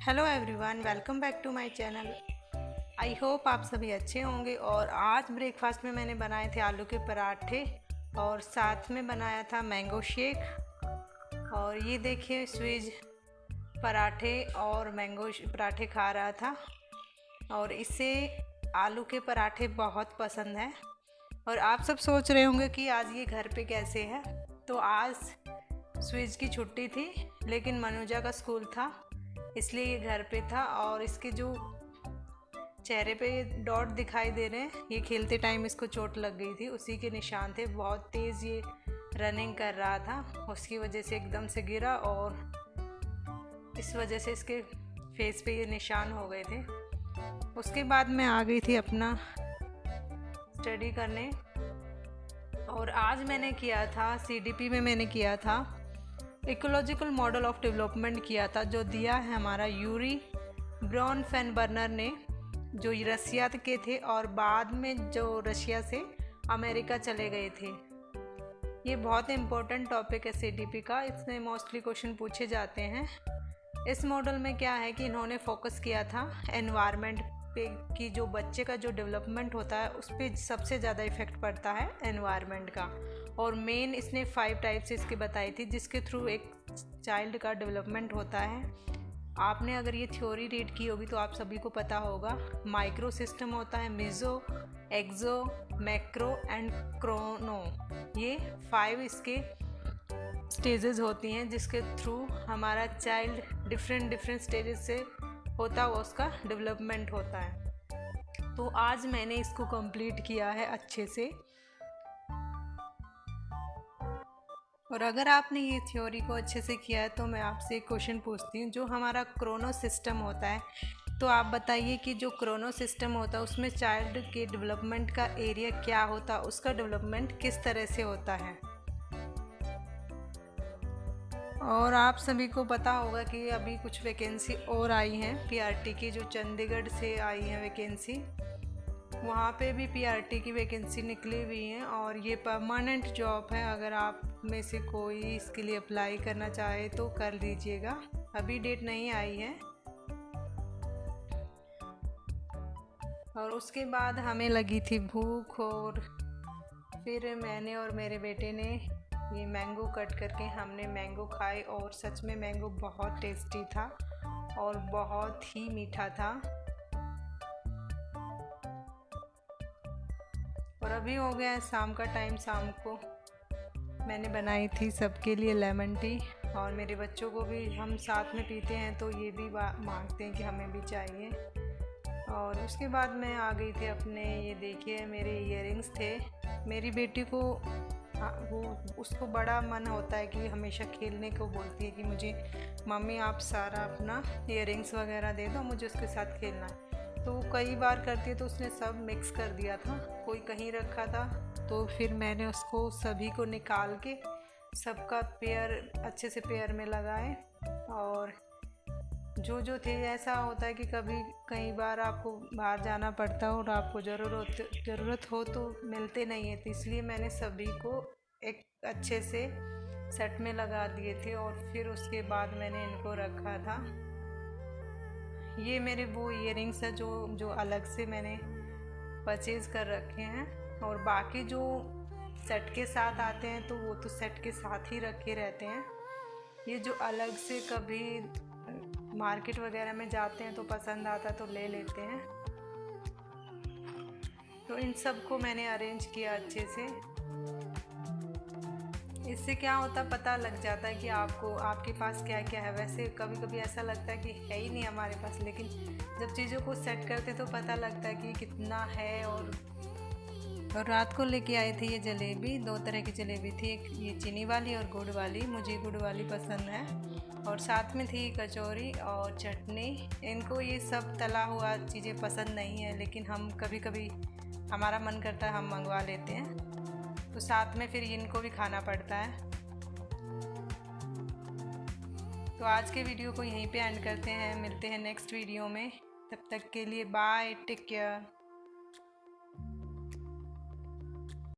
Hello everyone, welcome back to my channel. I hope आप सभी अच्छे होंगे। और आज ब्रेकफास्ट में मैंने बनाए थे आलू के पराठे और साथ में बनाया था मैंगो शेक। और ये देखिए स्वीज पराठे और मैंगो पराठे खा रहा था और इसे आलू के पराठे बहुत पसंद हैं। और आप सब सोच रहे होंगे कि आज ये घर पे कैसे है। तो आज स्वीज की छुट्टी थी लेकिन मनुजा का स्कूल था, इसलिए ये घर पे था। और इसके जो चेहरे पे डॉट दिखाई दे रहे हैं, ये खेलते टाइम इसको चोट लग गई थी, उसी के निशान थे। बहुत तेज़ ये रनिंग कर रहा था, उसकी वजह से एकदम से गिरा और इस वजह से इसके फेस पे ये निशान हो गए थे। उसके बाद मैं आ गई थी अपना स्टडी करने। और आज मैंने किया था CDP में, मैंने किया था इकोलॉजिकल मॉडल ऑफ डेवलपमेंट किया था, जो दिया है हमारा यूरी ब्राउनफेनबर्नर ने, जो रशिया के थे और बाद में जो रशिया से अमेरिका चले गए थे। ये बहुत इम्पोर्टेंट टॉपिक है CDP का, इसमें मोस्टली क्वेश्चन पूछे जाते हैं। इस मॉडल में क्या है कि इन्होंने फोकस किया था एनवायरनमेंट पे, कि जो बच्चे का जो डेवलपमेंट होता है उस पर सबसे ज़्यादा इफ़ेक्ट पड़ता है एनवायरनमेंट का। और मेन इसने 5 टाइप्स इसकी बताई थी जिसके थ्रू एक चाइल्ड का डेवलपमेंट होता है। आपने अगर ये थ्योरी रीड की होगी तो आप सभी को पता होगा। माइक्रो सिस्टम होता है, मिज़ो, एक्सो, मैक्रो एंड क्रोनो, ये 5 इसके स्टेजेस होती हैं जिसके थ्रू हमारा चाइल्ड डिफरेंट स्टेजेस से होता हुआ उसका डेवलपमेंट होता है। तो आज मैंने इसको कंप्लीट किया है अच्छे से। और अगर आपने ये थ्योरी को अच्छे से किया है तो मैं आपसे एक क्वेश्चन पूछती हूँ। जो हमारा क्रोनो सिस्टम होता है, तो आप बताइए कि जो क्रोनो सिस्टम होता है उसमें चाइल्ड के डेवलपमेंट का एरिया क्या होता है, उसका डेवलपमेंट किस तरह से होता है। और आप सभी को पता होगा कि अभी कुछ वैकेंसी और आई हैं PRT की, जो चंडीगढ़ से आई हैं वैकेंसी, वहाँ पे भी PRT की वैकेंसी निकली हुई है। और ये परमानेंट जॉब है, अगर आप में से कोई इसके लिए अप्लाई करना चाहे तो कर लीजिएगा, अभी डेट नहीं आई है। और उसके बाद हमें लगी थी भूख और फिर मैंने और मेरे बेटे ने ये मैंगो कट करके हमने मैंगो खाए और सच में मैंगो बहुत टेस्टी था और बहुत ही मीठा था। और अभी हो गया है शाम का टाइम। शाम को मैंने बनाई थी सबके लिए लेमन टी, और मेरे बच्चों को भी हम साथ में पीते हैं तो ये भी मांगते हैं कि हमें भी चाहिए। और उसके बाद मैं आ गई थी अपने, ये देखिए मेरे इयररिंग्स थे। मेरी बेटी को उसको बड़ा मन होता है कि हमेशा खेलने को बोलती है कि मुझे मम्मी आप सारा अपना इयररिंग्स वगैरह दे दो, मुझे उसके साथ खेलना है। तो कई बार करती है तो उसने सब मिक्स कर दिया था, कोई कहीं रखा था तो फिर मैंने उसको सभी को निकाल के सबका पेयर अच्छे से पेयर में लगाए। और जो थे, ऐसा होता है कि कभी कई बार आपको बाहर जाना पड़ता है और आपको ज़रूरत हो तो मिलते नहीं है, तो इसलिए मैंने सभी को एक अच्छे से सेट में लगा दिए थे। और फिर उसके बाद मैंने इनको रखा था। ये मेरे वो इयररिंग्स है जो अलग से मैंने परचेज़ कर रखे हैं। और बाकी जो सेट के साथ आते हैं तो वो तो सेट के साथ ही रखे रहते हैं। ये जो अलग से कभी मार्केट वगैरह में जाते हैं तो पसंद आता तो ले लेते हैं। तो इन सब को मैंने अरेंज किया अच्छे से। इससे क्या होता पता लग जाता है कि आपके पास क्या क्या है। वैसे कभी कभी ऐसा लगता है कि है ही नहीं हमारे पास, लेकिन जब चीज़ों को सेट करते तो पता लगता है कि कितना है। और रात को लेके आए थे ये जलेबी, 2 तरह की जलेबी थी, एक ये चीनी वाली और गुड़ वाली, मुझे गुड़ वाली पसंद है। और साथ में थी कचौरी और चटनी। इनको ये सब तला हुआ चीज़ें पसंद नहीं है, लेकिन हम कभी कभी हमारा मन करता है हम मंगवा लेते हैं, तो साथ में फिर इनको भी खाना पड़ता है। तो आज के वीडियो को यहीं पे एंड करते हैं, मिलते हैं नेक्स्ट वीडियो में। तब तक के लिए बाय, टेक केयर।